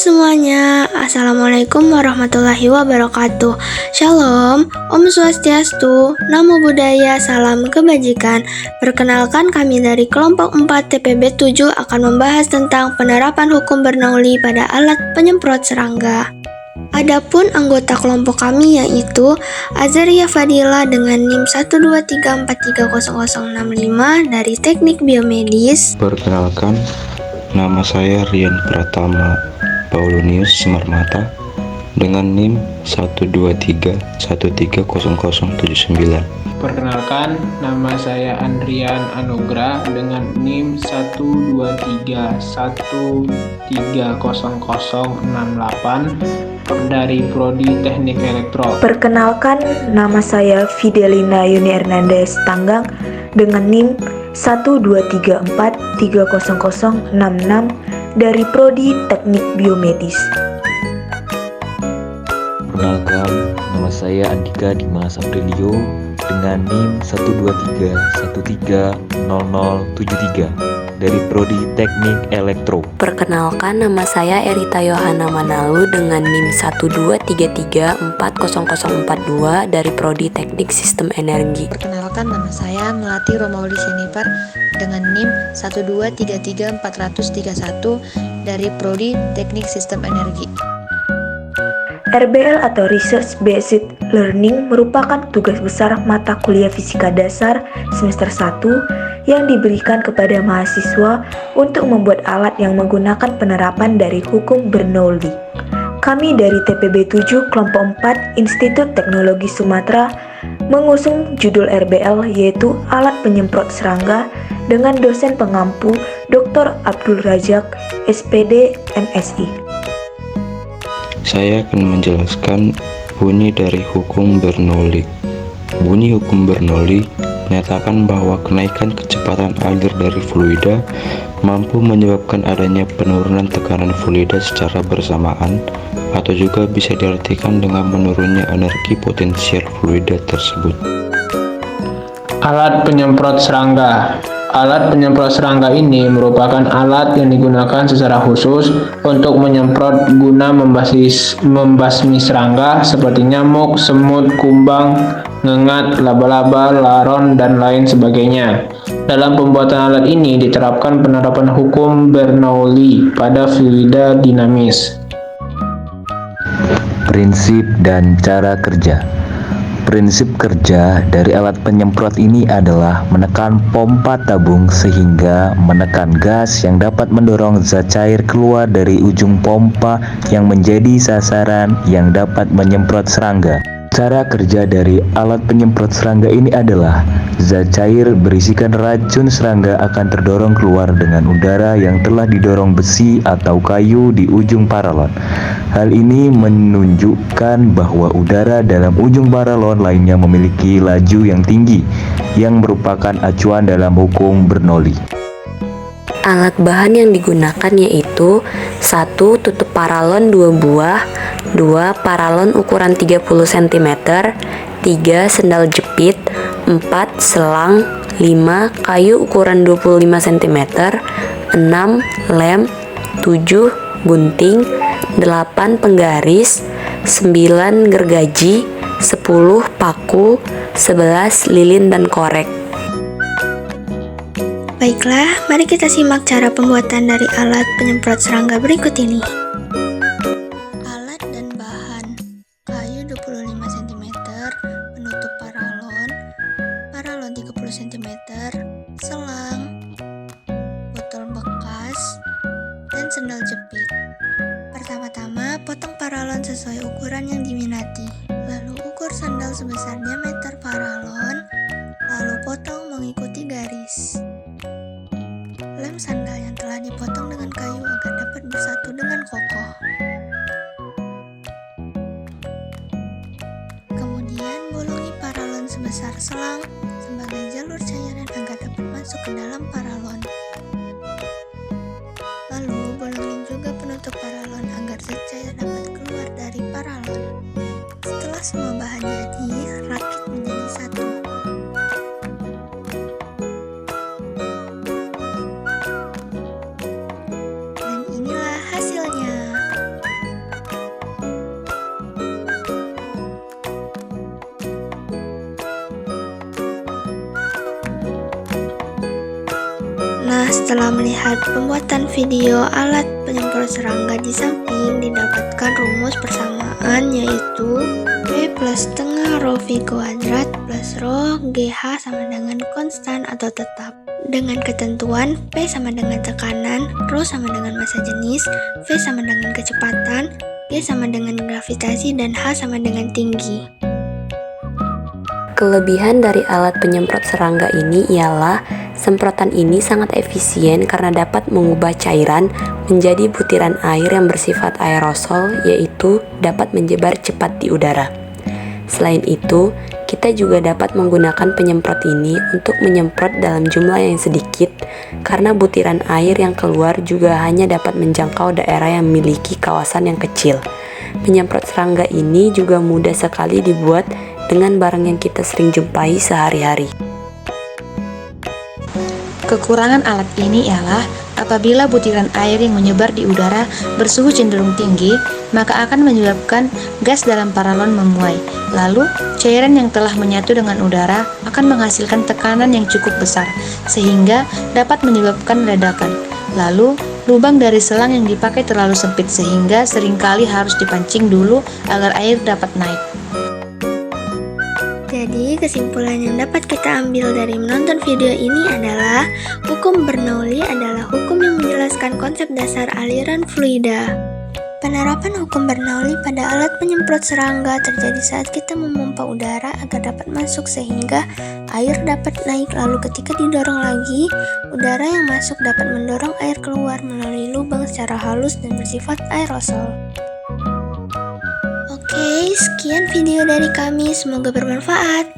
semuanya, Assalamualaikum warahmatullahi wabarakatuh. Shalom, Om Swastiastu, Namo Buddhaya, Salam Kebajikan. Perkenalkan, kami dari kelompok 4 TPB 7 akan membahas tentang penerapan hukum Bernoulli pada alat penyemprot serangga. Adapun anggota kelompok kami yaitu Azaria Fadila dengan NIM 123430065 dari Teknik Biomedis. Perkenalkan, nama saya Rian Pratama Paulunius Semarmata dengan NIM 123130079. Perkenalkan, nama saya Andrian Anugrah dengan NIM 123130068 dari Prodi Teknik Elektro. Perkenalkan, nama saya Fidelina Yuni Hernandez Tanggang dengan NIM 123430066 dari Prodi Teknik Biomedis. Perkenalkan, nama saya Andika Dimas Aprilio dengan NIM 123130073 dari Prodi Teknik Elektro. Perkenalkan, nama saya Erita Yohana Manalu dengan NIM 123340042 dari Prodi Teknik Sistem Energi. Perkenalkan, nama saya Melati Romauli Jennifer dengan NIM 1233431 dari Prodi Teknik Sistem Energi. RBL atau Research Based Learning merupakan tugas besar mata kuliah fisika dasar semester 1 yang diberikan kepada mahasiswa untuk membuat alat yang menggunakan penerapan dari hukum Bernoulli. Kami dari TPB 7 kelompok 4 Institut Teknologi Sumatera mengusung judul RBL yaitu alat penyemprot serangga dengan dosen pengampu Dr. Abdul Razak, SPD, MSI. Saya akan menjelaskan bunyi dari hukum Bernoulli. Bunyi hukum Bernoulli menyatakan bahwa kenaikan kecepatan alir dari fluida mampu menyebabkan adanya penurunan tekanan fluida secara bersamaan, atau juga bisa diartikan dengan menurunnya energi potensial fluida tersebut. Alat penyemprot serangga. Alat penyemprot serangga ini merupakan alat yang digunakan secara khusus untuk menyemprot guna membasmi serangga seperti nyamuk, semut, kumbang, ngengat, laba-laba, laron, dan lain sebagainya. Dalam pembuatan alat ini diterapkan penerapan hukum Bernoulli pada fluida dinamis. Prinsip dan cara kerja. Prinsip kerja dari alat penyemprot ini adalah menekan pompa tabung sehingga menekan gas yang dapat mendorong zat cair keluar dari ujung pompa yang menjadi sasaran yang dapat menyemprot serangga. Cara kerja dari alat penyemprot serangga ini adalah zat cair berisikan racun serangga akan terdorong keluar dengan udara yang telah didorong besi atau kayu di ujung paralon. Hal ini menunjukkan bahwa udara dalam ujung paralon lainnya memiliki laju yang tinggi, yang merupakan acuan dalam hukum Bernoulli. Alat bahan yang digunakan yaitu 1. Tutup paralon 2 buah, 2. Paralon ukuran 30 cm, 3. Sendal jepit, 4. Selang, 5. Kayu ukuran 25 cm, 6. Lem, 7. Gunting, 8. Penggaris, 9. Gergaji, 10. Paku, 11. Lilin dan korek. Baiklah, mari kita simak cara pembuatan dari alat penyemprot serangga berikut ini. Alat dan bahan: kayu 25 cm, penutup paralon 30 cm, selang, botol bekas, dan sendal jepit. Pertama-tama, potong paralon sesuai ukuran yang diminati. Lalu ukur sandal sebesar diameter paralon, lalu potong mengikuti garis. Lem sandal yang telah dipotong dengan kayu agar dapat bersatu dengan kokoh. Kemudian bolongi paralon sebesar selang sebagai jalur cairan agar dapat masuk ke dalam paralon. Lalu bolongi juga penutup paralon agar zat cair dapat keluar dari paralon. Setelah semua bahan jadi, rakit menjadi satu. Dan inilah hasilnya. setelah melihat pembuatan video alat penyemprot serangga di samping, didapatkan rumus persamaan yaitu P plus setengah rho V kuadrat plus rho GH sama dengan konstan atau tetap. Dengan ketentuan P sama dengan tekanan, rho sama dengan massa jenis, V sama dengan kecepatan, G sama dengan gravitasi, dan H sama dengan tinggi. Kelebihan dari alat penyemprot serangga ini ialah semprotan ini sangat efisien karena dapat mengubah cairan menjadi butiran air yang bersifat aerosol, yaitu dapat menyebar cepat di udara. Selain itu, kita juga dapat menggunakan penyemprot ini untuk menyemprot dalam jumlah yang sedikit karena butiran air yang keluar juga hanya dapat menjangkau daerah yang memiliki kawasan yang kecil. Penyemprot serangga ini juga mudah sekali dibuat dengan barang yang kita sering jumpai sehari-hari. Kekurangan alat ini ialah apabila butiran air yang menyebar di udara bersuhu cenderung tinggi, maka akan menyebabkan gas dalam paralon memuai. Lalu, cairan yang telah menyatu dengan udara akan menghasilkan tekanan yang cukup besar, sehingga dapat menyebabkan ledakan. Lalu, lubang dari selang yang dipakai terlalu sempit sehingga seringkali harus dipancing dulu agar air dapat naik. Jadi, kesimpulan yang dapat kita ambil dari menonton video ini adalah hukum Bernoulli adalah hukum yang menjelaskan konsep dasar aliran fluida. Penerapan hukum Bernoulli pada alat penyemprot serangga terjadi saat kita memompa udara agar dapat masuk sehingga air dapat naik, lalu ketika didorong lagi, udara yang masuk dapat mendorong air keluar melalui lubang secara halus dan bersifat aerosol. Oke, sekian video dari kami, semoga bermanfaat.